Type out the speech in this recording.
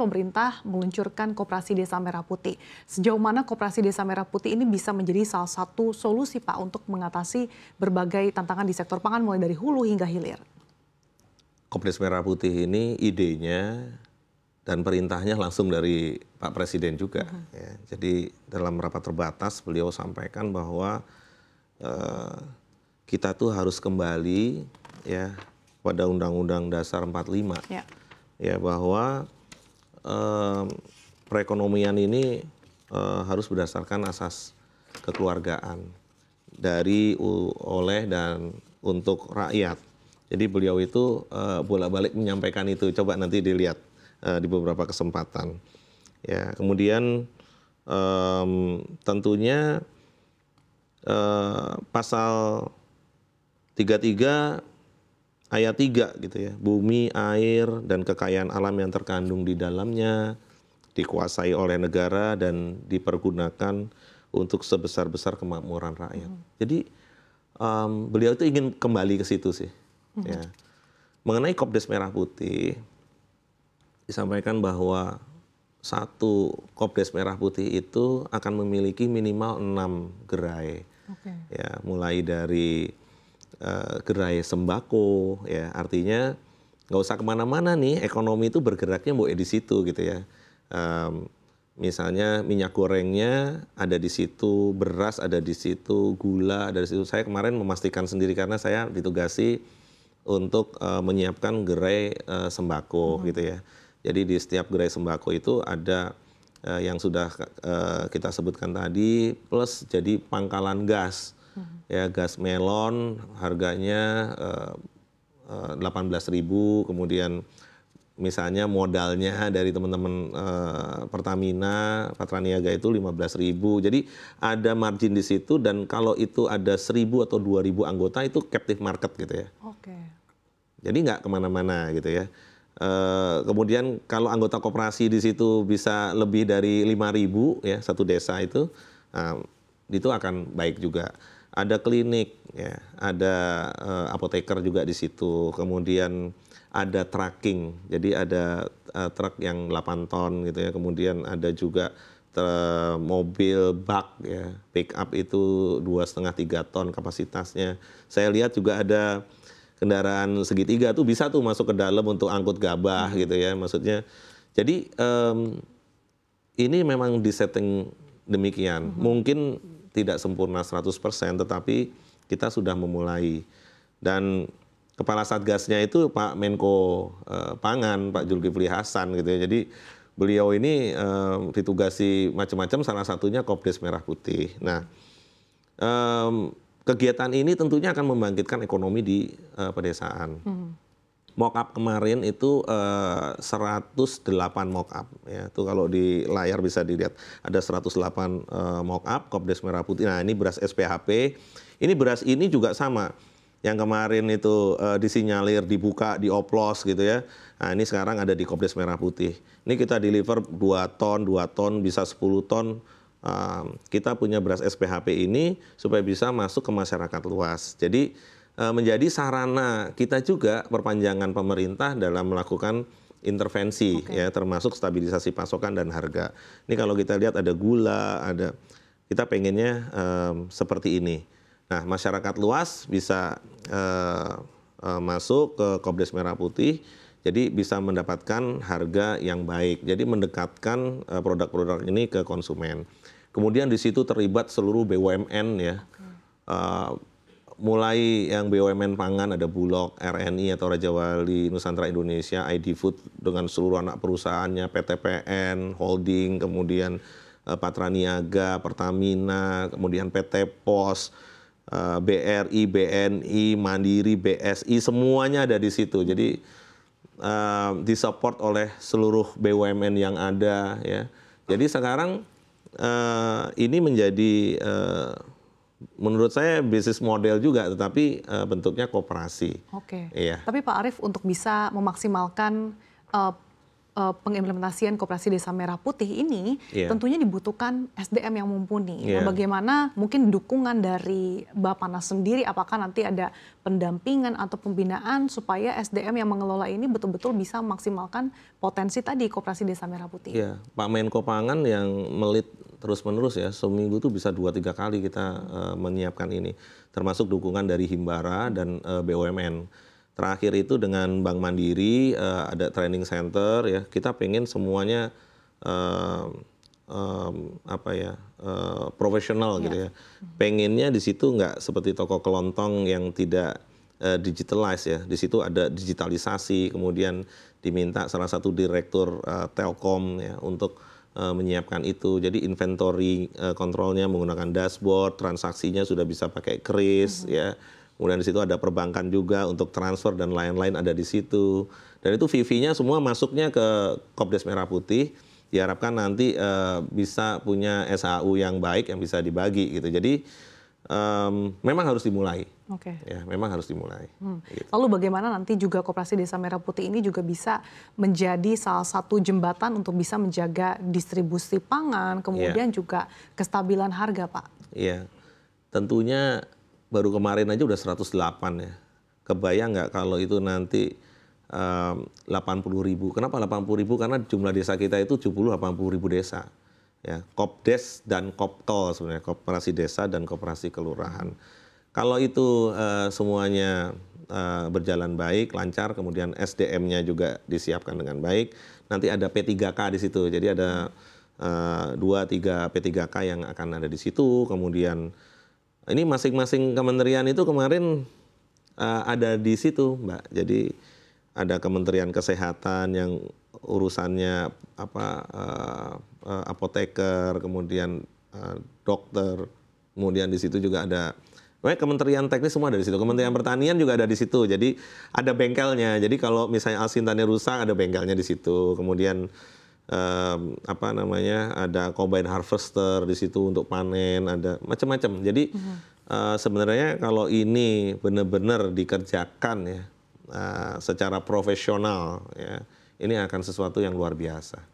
pemerintah meluncurkan Koperasi Desa Merah Putih. Sejauh mana Koperasi Desa Merah Putih ini bisa menjadi salah satu solusi Pak untuk mengatasi berbagai tantangan di sektor pangan mulai dari hulu hingga hilir? Koperasi Merah Putih ini idenya dan perintahnya langsung dari Pak Presiden juga. Ya. Jadi dalam rapat terbatas beliau sampaikan bahwa kita tuh harus kembali ya pada Undang-Undang Dasar 45. Ya bahwa perekonomian ini harus berdasarkan asas kekeluargaan oleh dan untuk rakyat. Jadi beliau itu bolak-balik menyampaikan itu. Coba nanti dilihat di beberapa kesempatan. Ya, kemudian tentunya pasal 33 ayat 3 gitu ya. Bumi, air, dan kekayaan alam yang terkandung di dalamnya dikuasai oleh negara dan dipergunakan untuk sebesar-besar kemakmuran rakyat. Jadi beliau itu ingin kembali ke situ sih. Ya. Mengenai Kopdes Merah Putih, disampaikan bahwa satu Kopdes Merah Putih itu akan memiliki minimal 6 gerai. Ya, mulai dari gerai sembako, ya artinya nggak usah kemana-mana nih, ekonomi itu bergeraknya mau di situ gitu ya. Misalnya minyak gorengnya ada di situ, beras ada di situ, gula ada di situ. Saya kemarin memastikan sendiri karena saya ditugasi untuk menyiapkan gerai sembako gitu ya. Jadi di setiap gerai sembako itu ada yang sudah kita sebutkan tadi, plus jadi pangkalan gas. Ya, gas melon harganya 18.000, kemudian misalnya modalnya dari teman-teman Pertamina, Patraniaga itu 15.000. Jadi ada margin di situ, dan kalau itu ada 1.000 atau 2.000 anggota itu captive market gitu ya. Jadi nggak kemana-mana gitu ya. Kemudian kalau anggota koperasi di situ bisa lebih dari 5.000 ya, satu desa itu akan baik juga. Ada klinik, ya, ada apoteker juga di situ. Kemudian ada trucking, jadi ada truk yang 8 ton gitu ya. Kemudian ada juga mobil bak ya, pick up itu 2,5-3 ton kapasitasnya. Saya lihat juga ada kendaraan segitiga tuh bisa tuh masuk ke dalam untuk angkut gabah gitu ya. Maksudnya, jadi ini memang disetting demikian. Mungkin tidak sempurna 100%, tetapi kita sudah memulai. Dan kepala Satgasnya itu Pak Menko Pangan, Pak Zulkifli Hasan gitu ya. Jadi beliau ini ditugasi macam-macam, salah satunya Kopdes Merah Putih. Nah, kegiatan ini tentunya akan membangkitkan ekonomi di pedesaan. Mock-up kemarin itu 108 mock-up. Ya, itu kalau di layar bisa dilihat. Ada 108 mock-up Kopdes Merah Putih. Nah, ini beras SPHP. Ini beras ini juga sama. Yang kemarin itu disinyalir, dibuka, dioplos gitu ya. Nah, ini sekarang ada di Kopdes Merah Putih. Ini kita deliver 2 ton, bisa 10 ton. Kita punya beras SPHP ini supaya bisa masuk ke masyarakat luas. Jadi menjadi sarana kita juga perpanjangan pemerintah dalam melakukan intervensi ya, termasuk stabilisasi pasokan dan harga. Ini kalau kita lihat ada gula, kita pengennya seperti ini. Nah, masyarakat luas bisa masuk ke Kopdes Merah Putih, jadi bisa mendapatkan harga yang baik. Jadi mendekatkan produk-produk ini ke konsumen. Kemudian di situ terlibat seluruh BUMN ya. Mulai yang BUMN pangan ada Bulog, RNI atau Raja Wali Nusantara Indonesia, ID Food dengan seluruh anak perusahaannya, PTPN, Holding, kemudian Patraniaga, Pertamina, kemudian PT Pos, BRI, BNI, Mandiri, BSI, semuanya ada di situ. Jadi disupport oleh seluruh BUMN yang ada ya. Jadi sekarang ini menjadi menurut saya bisnis model juga, tetapi bentuknya koperasi. Iya. Tapi Pak Arief, untuk bisa memaksimalkan pengimplementasian Koperasi Desa Merah Putih ini tentunya dibutuhkan SDM yang mumpuni. Nah, bagaimana mungkin dukungan dari Bappenas sendiri, apakah nanti ada pendampingan atau pembinaan supaya SDM yang mengelola ini betul-betul bisa memaksimalkan potensi tadi Koperasi Desa Merah Putih? Iya, Pak Menko Pangan yang melit terus-menerus ya, seminggu itu bisa 2-3 kali kita menyiapkan ini, termasuk dukungan dari Himbara dan BUMN. Terakhir itu dengan Bank Mandiri ada training center ya, kita pengen semuanya profesional gitu ya. Pengennya di situ nggak seperti toko kelontong yang tidak digitalize ya. Di situ ada digitalisasi, kemudian diminta salah satu direktur Telkom ya untuk menyiapkan itu. Jadi inventory kontrolnya menggunakan dashboard, transaksinya sudah bisa pakai kris ya. Kemudian di situ ada perbankan juga untuk transfer dan lain-lain ada di situ. Dan itu VV-nya semua masuknya ke Kopdes Merah Putih. Diharapkan nanti bisa punya SHU yang baik yang bisa dibagi gitu. Jadi memang harus dimulai. Ya, memang harus dimulai. Gitu. Lalu bagaimana nanti juga Koperasi Desa Merah Putih ini juga bisa menjadi salah satu jembatan untuk bisa menjaga distribusi pangan, kemudian juga kestabilan harga, Pak? Iya, tentunya baru kemarin aja udah 108 ya. Kebayang nggak kalau itu nanti 80.000. Kenapa 80.000? Karena jumlah desa kita itu 70-80.000 desa. Ya, Kopdes dan Koptol sebenarnya, Koperasi Desa dan Koperasi Kelurahan. Kalau itu semuanya berjalan baik, lancar, kemudian SDM-nya juga disiapkan dengan baik, nanti ada P3K di situ. Jadi ada 2-3 P3K yang akan ada di situ, kemudian ini masing-masing kementerian itu kemarin ada di situ, Mbak. Jadi ada Kementerian Kesehatan yang urusannya apoteker, kemudian dokter, kemudian di situ juga ada Kementerian Teknis semua ada di situ. Kementerian Pertanian juga ada di situ. Jadi ada bengkelnya. Jadi kalau misalnya alsintannya rusak ada bengkelnya di situ. Kemudian ada combine harvester di situ untuk panen, ada macam-macam. Jadi sebenarnya kalau ini benar-benar dikerjakan ya secara profesional ya, ini akan sesuatu yang luar biasa.